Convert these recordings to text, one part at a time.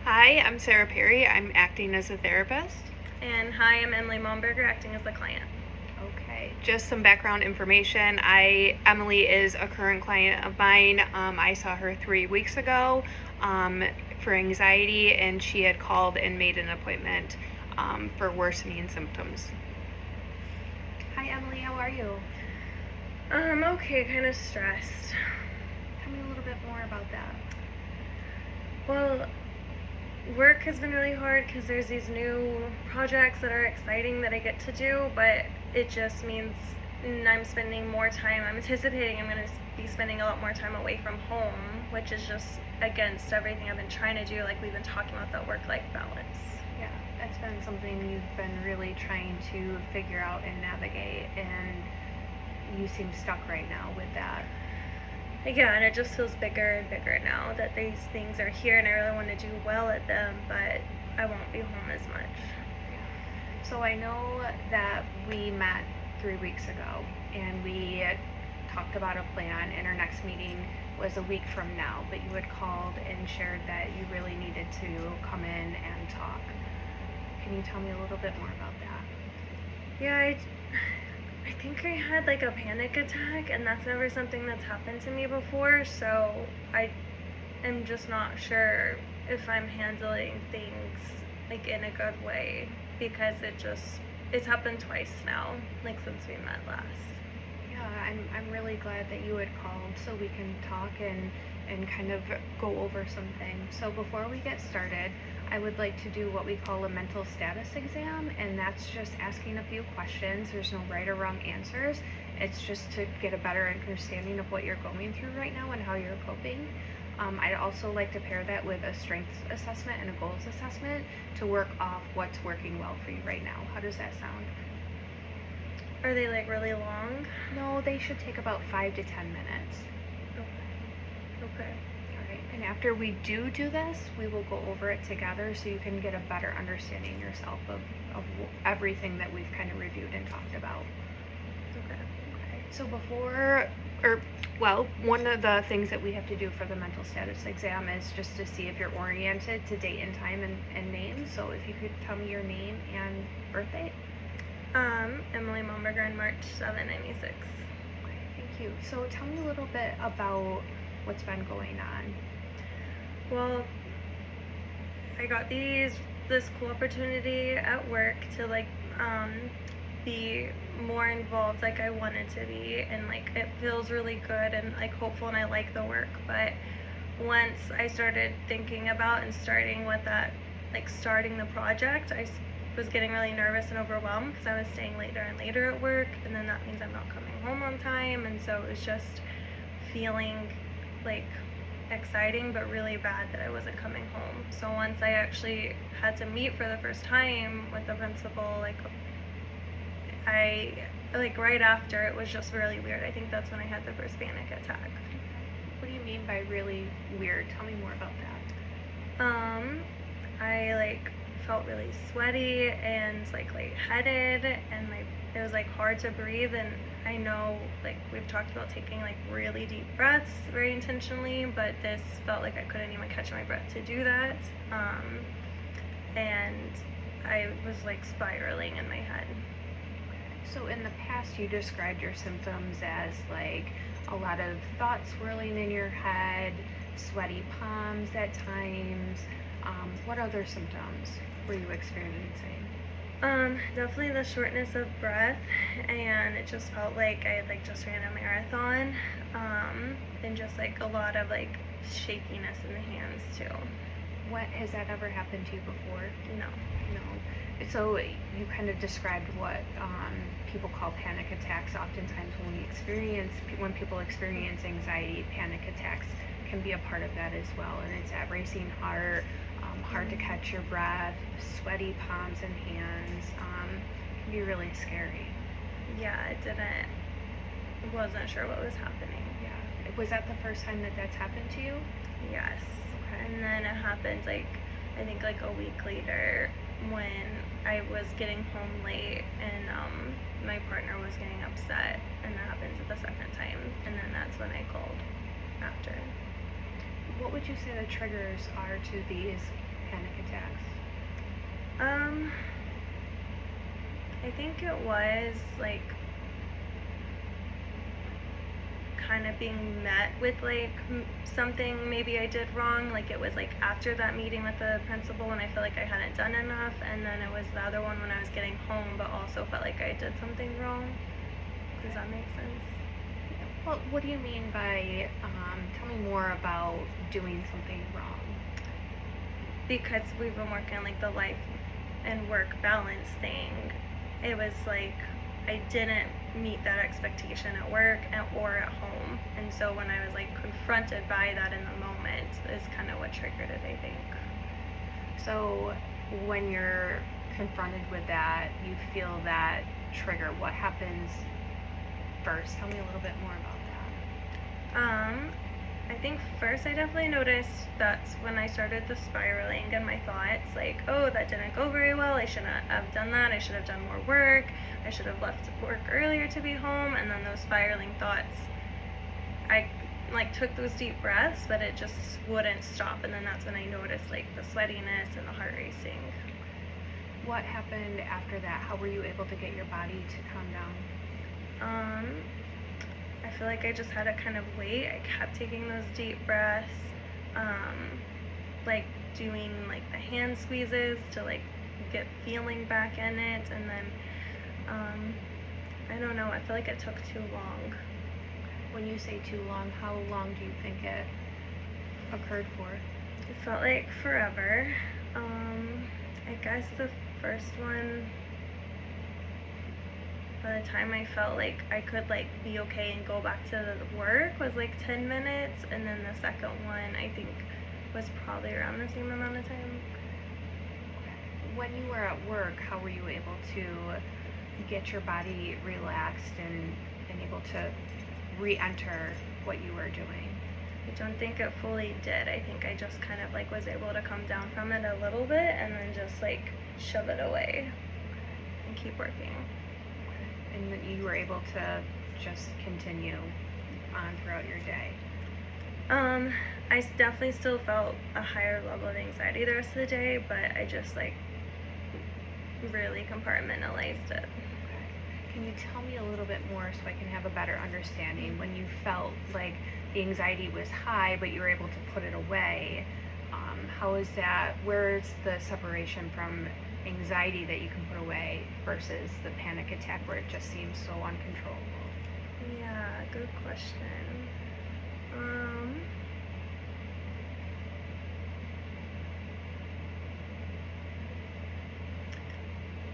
Hi, I'm Sarah Perri. I'm acting as a therapist. And hi, I'm Emily Momberger, acting as the client. Okay, just some background information. Emily is a current client of mine. I saw her 3 weeks ago for anxiety, and she had called and made an appointment for worsening symptoms. Hi, Emily. How are you? Okay, kind of stressed. Tell me a little bit more about that. Well, work has been really hard because there's these new projects that are exciting that I get to do, but it just means I'm spending more time. I'm anticipating I'm going to be spending a lot more time away from home, which is just against everything I've been trying to do, like we've been talking about the work-life balance. Yeah, that's been something you've been really trying to figure out and navigate, and you seem stuck right now with that. Yeah, and it just feels bigger and bigger now that these things are here, and I really want to do well at them, but I won't be home as much. So I know that we met 3 weeks ago, and we talked about a plan, and our next meeting was a week from now, but you had called and shared that you really needed to come in and talk. Can you tell me a little bit more about that? Yeah, I think I had like a panic attack, and that's never something that's happened to me before, so I am just not sure if I'm handling things like in a good way, because it's happened twice now, like since we met last. Yeah, I'm really glad that you had called so we can talk and kind of go over some things. So before we get started, I would like to do what we call a mental status exam, and that's just asking a few questions. There's no right or wrong answers. It's just to get a better understanding of what you're going through right now and how you're coping. I'd also like to pair that with a strengths assessment and a goals assessment to work off what's working well for you right now. How does that sound? Are they like really long? No, they should take about 5 to 10 minutes. Okay. All right. And after we do this, we will go over it together so you can get a better understanding yourself of everything that we've kind of reviewed and talked about. Okay. So one of the things that we have to do for the mental status exam is just to see if you're oriented to date and time and name. So if you could tell me your name and birthday. Emily Momberger on March 7, 96. Okay, thank you. So tell me a little bit about what's been going on. Well, I got this cool opportunity at work to be more involved like I wanted to be, and like it feels really good and like hopeful, and I like the work. But once I started thinking about and starting with that, like starting the project, I was getting really nervous and overwhelmed because I was staying later and later at work, and then that means I'm not coming home on time, and so it was just feeling like exciting but really bad that I wasn't coming home. So once I actually had to meet for the first time with the principal, right after, it was just really weird. I think that's when I had the first panic attack. What do you mean by really weird? Tell me more about that. I felt really sweaty and lightheaded, and it was hard to breathe. And I know we've talked about taking really deep breaths very intentionally, but this felt like I couldn't even catch my breath to do that. And I was spiraling in my head. So in the past, you described your symptoms as a lot of thoughts swirling in your head, sweaty palms at times. What other symptoms were you experiencing? Definitely the shortness of breath, and it just felt like I had just ran a marathon, and just a lot of shakiness in the hands too. What has that ever happened to you before? No. So you kind of described what people call panic attacks. Oftentimes when people experience anxiety, panic attacks can be a part of that as well. And it's that racing heart, hard to catch your breath, sweaty palms and hands. Can be really scary. Yeah, wasn't sure what was happening. Yeah. Was that the first time that that's happened to you? Yes. Okay. And then it happened I think a week later, when I was getting home late, and my partner was getting upset, and that happened the second time, and then that's when I called after. What would you say the triggers are to these panic attacks? I think it was like kind of being met with like something maybe I did wrong. Like it was like after that meeting with the principal when I felt like I hadn't done enough, and then it was the other one when I was getting home but also felt like I did something wrong. Does that make sense? Well, what do you mean by, tell me more about doing something wrong? Because we've been working on like the life and work balance thing. It was like I didn't meet that expectation at work or at home, and so when I was like confronted by that in the moment is kind of what triggered it, I think. So when you're confronted with that, you feel that trigger. What happens first? Tell me a little bit more about that. I think first I definitely noticed that's when I started the spiraling in my thoughts, like, oh, that didn't go very well, I shouldn't have done that, I should have done more work, I should have left work earlier to be home, and then those spiraling thoughts, I like took those deep breaths, but it just wouldn't stop, and then that's when I noticed like the sweatiness and the heart racing. What happened after that? How were you able to get your body to calm down? I feel like I just had to kind of wait. I kept taking those deep breaths, like doing like the hand squeezes to like get feeling back in it, and then I don't know, I feel like it took too long. When you say too long, how long do you think it occurred for? It felt like forever. I guess the first one, by the time I felt like I could like be okay and go back to work was like 10 minutes, and then the second one I think was probably around the same amount of time. When you were at work, how were you able to get your body relaxed and able to re-enter what you were doing? I don't think it fully did. I think I just kind of like was able to come down from it a little bit and then just like shove it away and keep working. And then you were able to just continue on throughout your day? I definitely still felt a higher level of anxiety the rest of the day, but I just like really compartmentalized it. Okay. Can you tell me a little bit more so I can have a better understanding when you felt like the anxiety was high but you were able to put it away? How is that, where's the separation from anxiety that you can put away versus the panic attack where it just seems so uncontrollable? Yeah, good question.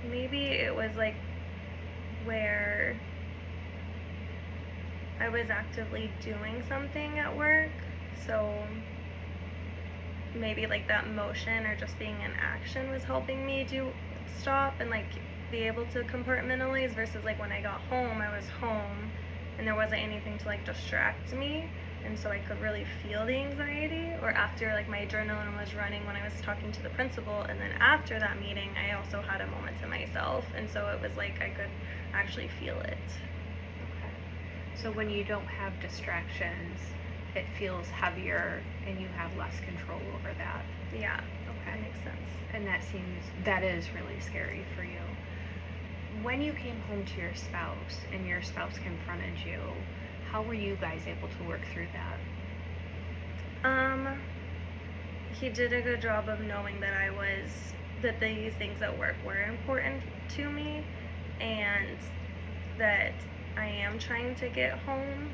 Maybe it was like where I was actively doing something at work, so maybe like that motion or just being in action was helping me to stop and like be able to compartmentalize, versus like when I got home, I was home and there wasn't anything to like distract me, and so I could really feel the anxiety. Or after like my adrenaline was running when I was talking to the principal, and then after that meeting I also had a moment to myself, and so it was like I could actually feel it. Okay. So when you don't have distractions, it feels heavier and you have less control over that. Yeah, Okay. that makes sense. And that is really scary for you. When you came home to your spouse and your spouse confronted you, how were you guys able to work through that? He did a good job of knowing that these things at work were important to me, and that I am trying to get home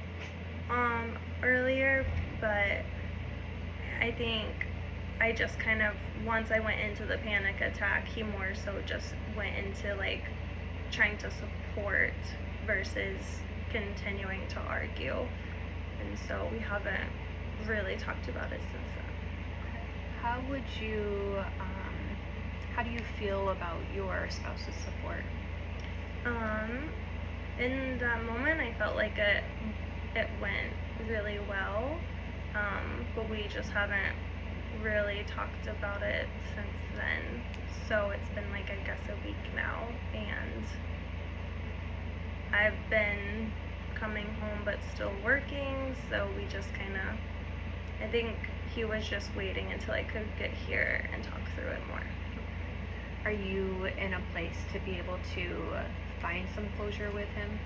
earlier, but I think I just kind of, once I went into the panic attack, he more so just went into like trying to support versus continuing to argue, and so we haven't really talked about it since then. How would you, how do you feel about your spouse's support? In that moment, I felt like it went really well, but we just haven't really talked about it since then. So it's been like, I guess, a week now, and I've been coming home but still working, so we just kind of, I think he was just waiting until I could get here and talk through it more. Are you in a place to be able to find some closure with him?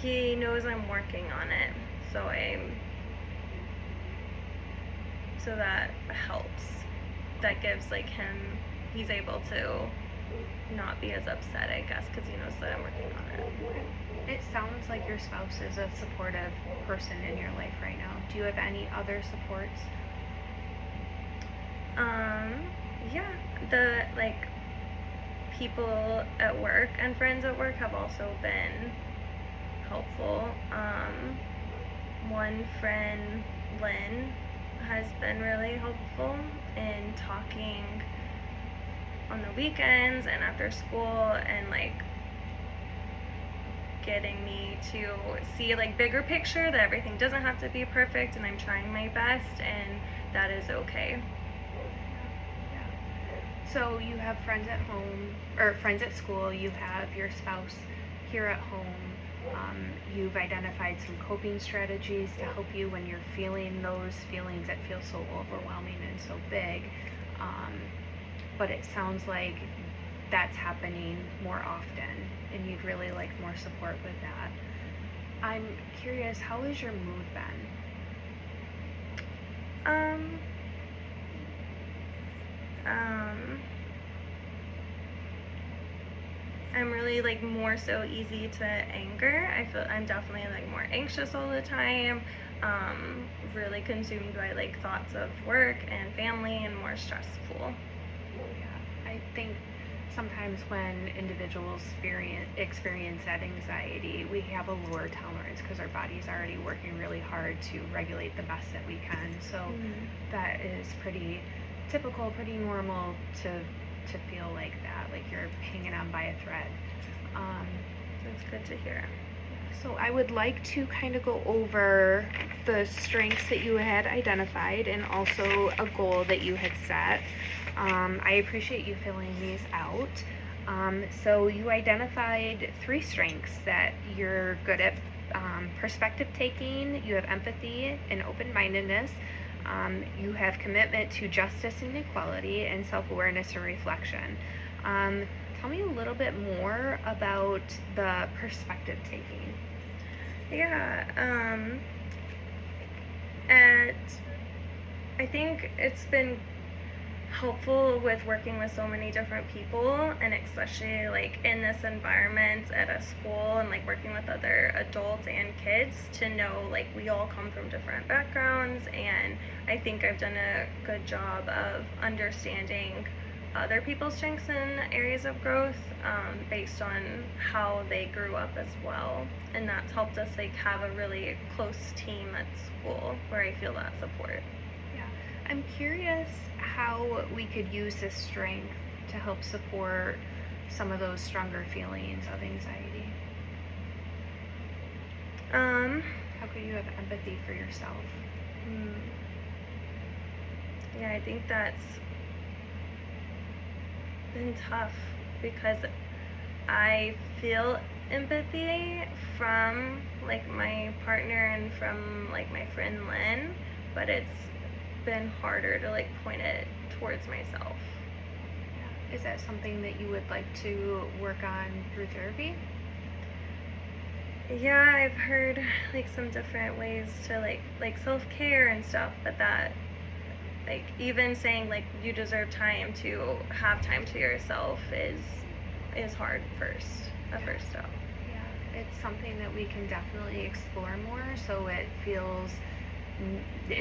He knows I'm working on it, so that helps. That gives like he's able to not be as upset, I guess, because he knows that I'm working on it. It sounds like your spouse is a supportive person in your life right now. Do you have any other supports? Yeah, the like people at work and friends at work have also been helpful. One friend, Lynn, has been really helpful in talking on the weekends and after school, and like getting me to see like bigger picture, that everything doesn't have to be perfect and I'm trying my best and that is okay. So you have friends at home, or friends at school, you have your spouse here at home. You've identified some coping strategies to help you when you're feeling those feelings that feel so overwhelming and so big. But it sounds like that's happening more often and you'd really like more support with that. I'm curious, how has your mood been? I'm really like more so easy to anger. I feel I'm definitely like more anxious all the time, really consumed by like thoughts of work and family and more stressful. Yeah, I think sometimes when individuals experience that anxiety, we have a lower tolerance because our body's already working really hard to regulate the best that we can. So that is pretty typical, pretty normal to feel like that, like you're hanging on by a thread. That's good to hear. So I would like to kind of go over the strengths that you had identified and also a goal that you had set. I appreciate you filling these out. So you identified 3 strengths that you're good at: perspective taking, you have empathy and open-mindedness, you have commitment to justice and equality, and self-awareness and reflection. Tell me a little bit more about the perspective taking. Yeah, I think it's been helpful with working with so many different people, and especially like in this environment at a school and like working with other adults and kids, to know like we all come from different backgrounds, and I think I've done a good job of understanding other people's strengths and areas of growth, based on how they grew up as well, and that's helped us like have a really close team at school where I feel that support. I'm curious how we could use this strength to help support some of those stronger feelings of anxiety. How could you have empathy for yourself? Yeah, I think that's been tough because I feel empathy from like my partner and from like my friend Lynn, but it's been harder to like point it towards myself. Is that something that you would like to work on through therapy? Yeah, I've heard like some different ways to like self-care and stuff, but that like even saying like you deserve time to have time to yourself is hard first step. Yeah, it's something that we can definitely explore more, so it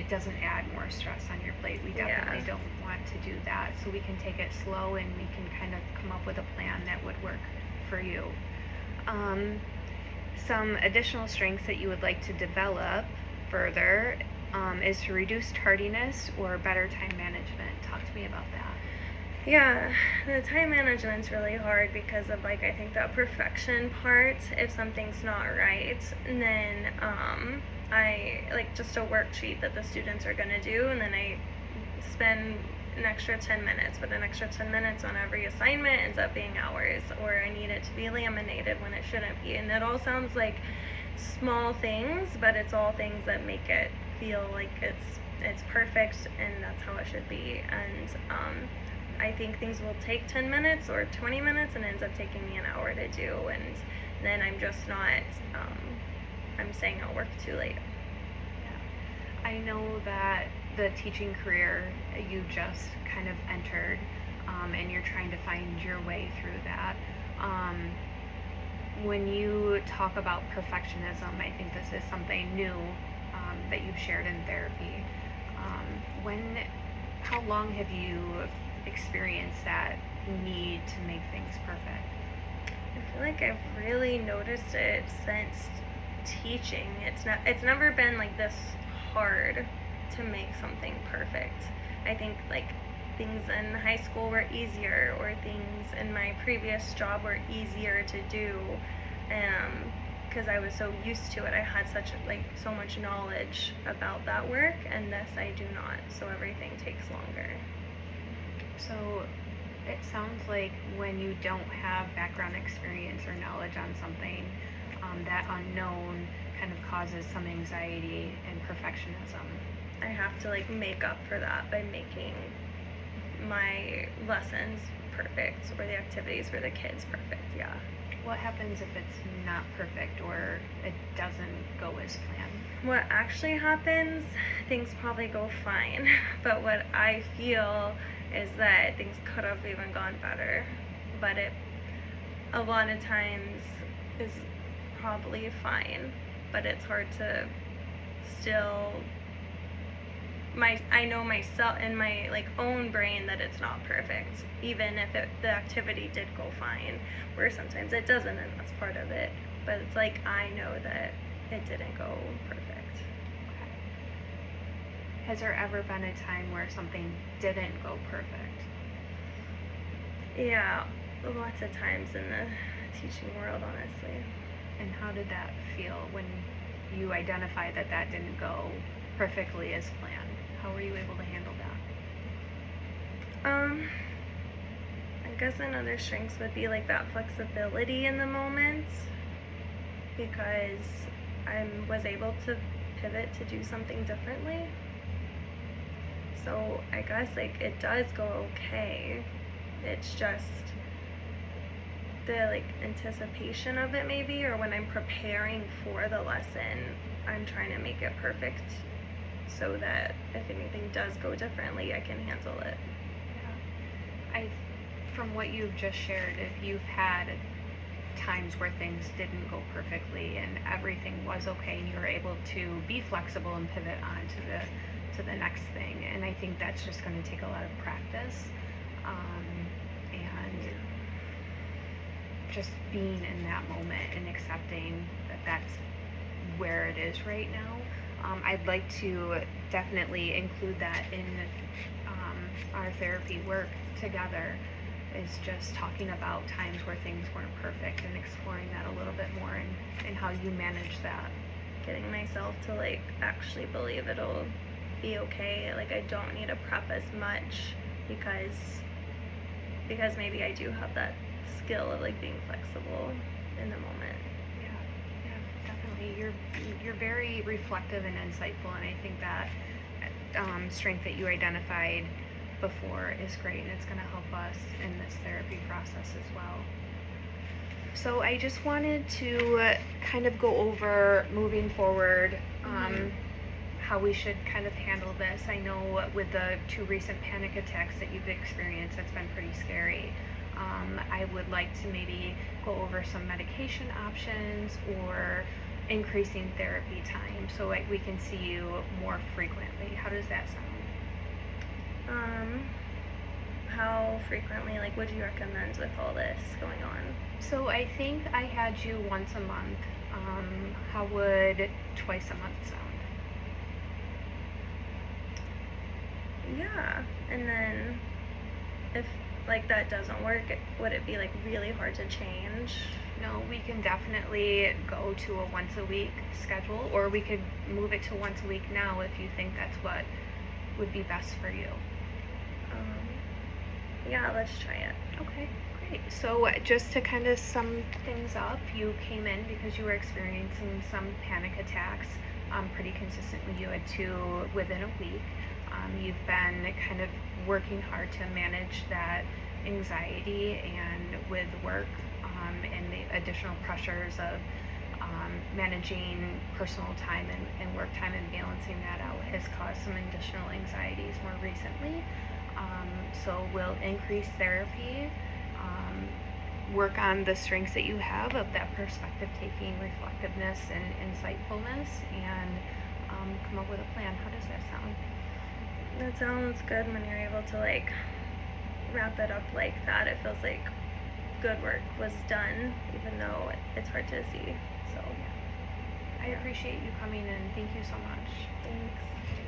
doesn't add more stress on your plate. We definitely don't want to do that, so we can take it slow and we can kind of come up with a plan that would work for you. Some additional strengths that you would like to develop further is to reduce tardiness or better time management. Talk to me about that. Yeah, the time management's really hard because of like I think that perfection part. If something's not right, and then I like just a worksheet that the students are gonna do, and then I spend an extra 10 minutes, but an extra 10 minutes on every assignment ends up being hours, or I need it to be laminated when it shouldn't be, and it all sounds like small things, but it's all things that make it feel like it's perfect and that's how it should be. And I think things will take 10 minutes or 20 minutes and ends up taking me an hour to do, and then I'm just not I'm staying at work too late. Yeah. I know that the teaching career you just kind of entered, and you're trying to find your way through that. When you talk about perfectionism, I think this is something new that you've shared in therapy. How long have you experienced that need to make things perfect? I feel like I've really noticed it since teaching. It's never been like this hard to make something perfect. I think like things in high school were easier, or things in my previous job were easier to do, because I was so used to it. I had so much knowledge about that work, and this I do not. So everything takes longer. So it sounds like when you don't have background experience or knowledge on something, that unknown kind of causes some anxiety and perfectionism. I have to like make up for that by making my lessons perfect, or the activities for the kids perfect. Yeah. What happens if it's not perfect or it doesn't go as planned? What actually happens, things probably go fine, but what I feel is that things could have even gone better, but it a lot of times is probably fine, but it's hard to still I know myself in my like own brain that it's not perfect, even if the activity did go fine, where sometimes it doesn't, and that's part of it, but it's like I know that it didn't go perfect. Okay. Has there ever been a time where something didn't go perfect? Yeah, lots of times in the teaching world, honestly. And how did that feel when you identified that didn't go perfectly as planned? How were you able to handle that? I guess another strength would be like that flexibility in the moment, because I was able to pivot to do something differently. So I guess like it does go okay. It's just the like anticipation of it maybe, or when I'm preparing for the lesson, I'm trying to make it perfect so that if anything does go differently, I can handle it. Yeah. From what you've just shared, if you've had times where things didn't go perfectly and everything was okay and you were able to be flexible and pivot on to the next thing, and I think that's just going to take a lot of practice, and just being in that moment and accepting that that's where it is right now. I'd like to definitely include that in our therapy work together, is just talking about times where things weren't perfect and exploring that a little bit more, and how you manage that. Getting myself to like actually believe it'll be okay. Like I don't need to prep as much, because maybe I do have that skill of like being flexible in the moment. Yeah, definitely. You're very reflective and insightful, and I think that strength that you identified before is great, and it's going to help us in this therapy process as well. So I just wanted to kind of go over moving forward, how we should kind of handle this. I know with the 2 recent panic attacks that you've experienced, it's been pretty scary. I would like to maybe go over some medication options or increasing therapy time so we can see you more frequently. How does that sound? How frequently, like, would you recommend with all this going on? So I think I had you once a month. How would twice a month sound? Yeah, and then if like that doesn't work, would it be like really hard to change? No, we can definitely go to a once a week schedule, or we could move it to once a week now if you think that's what would be best for you. Yeah, let's try it. Okay, great. Great. So just to kind of sum things up, you came in because you were experiencing some panic attacks pretty consistently. You had two within a week. You've been kind of working hard to manage that anxiety, and with work and the additional pressures of managing personal time and work time and balancing that out has caused some additional anxieties more recently. So we'll increase therapy, work on the strengths that you have of that perspective taking, reflectiveness, and insightfulness, and come up with a plan. How does that sound? That sounds good when you're able to like wrap it up like that. It feels like good work was done, even though it's hard to see. So I appreciate you coming in. Thank you so much. thanks.